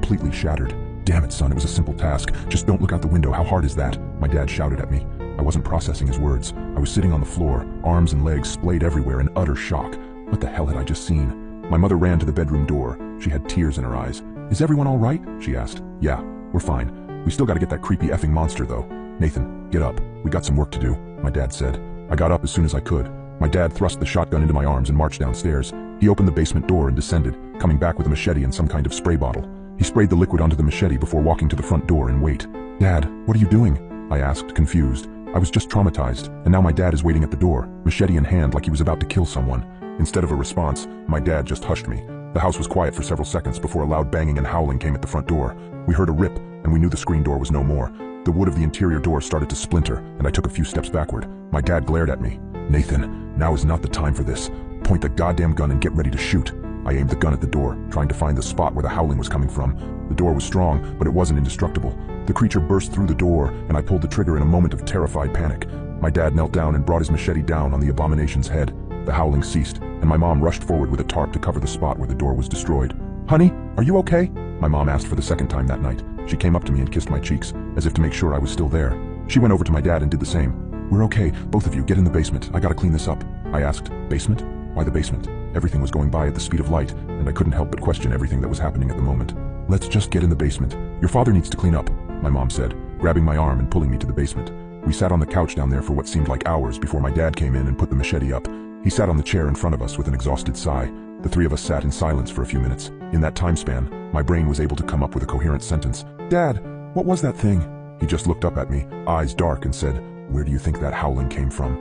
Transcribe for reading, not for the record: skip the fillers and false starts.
completely shattered. "Damn it, son, it was a simple task. Just don't look out the window. How hard is that?" My dad shouted at me. I wasn't processing his words. I was sitting on the floor, arms and legs splayed everywhere in utter shock. What the hell had I just seen? My mother ran to the bedroom door. She had tears in her eyes. "Is everyone all right?" she asked. "Yeah, we're fine. We still gotta get that creepy effing monster, though." "Nathan, get up. We got some work to do," my dad said. I got up as soon as I could. My dad thrust the shotgun into my arms and marched downstairs. He opened the basement door and descended, coming back with a machete and some kind of spray bottle. He sprayed the liquid onto the machete before walking to the front door and wait. "Dad, what are you doing?" I asked, confused. I was just traumatized, and now my dad is waiting at the door, machete in hand like he was about to kill someone. Instead of a response, my dad just hushed me. The house was quiet for several seconds before a loud banging and howling came at the front door. We heard a rip, and we knew the screen door was no more. The wood of the interior door started to splinter, and I took a few steps backward. My dad glared at me. "Nathan, now is not the time for this. Point the goddamn gun and get ready to shoot." I aimed the gun at the door, trying to find the spot where the howling was coming from. The door was strong, but it wasn't indestructible. The creature burst through the door, and I pulled the trigger in a moment of terrified panic. My dad knelt down and brought his machete down on the abomination's head. The howling ceased, and my mom rushed forward with a tarp to cover the spot where the door was destroyed. "Honey, are you okay?" my mom asked for the second time that night. She came up to me and kissed my cheeks, as if to make sure I was still there. She went over to my dad and did the same. "We're okay, both of you, get in the basement. I gotta clean this up." I asked, "Basement? Why the basement?" Everything was going by at the speed of light, and I couldn't help but question everything that was happening at the moment. "Let's just get in the basement. Your father needs to clean up," my mom said, grabbing my arm and pulling me to the basement. We sat on the couch down there for what seemed like hours before my dad came in and put the machete up. He sat on the chair in front of us with an exhausted sigh. The three of us sat in silence for a few minutes. In that time span, my brain was able to come up with a coherent sentence. "Dad, what was that thing?" He just looked up at me, eyes dark, and said, "Where do you think that howling came from?"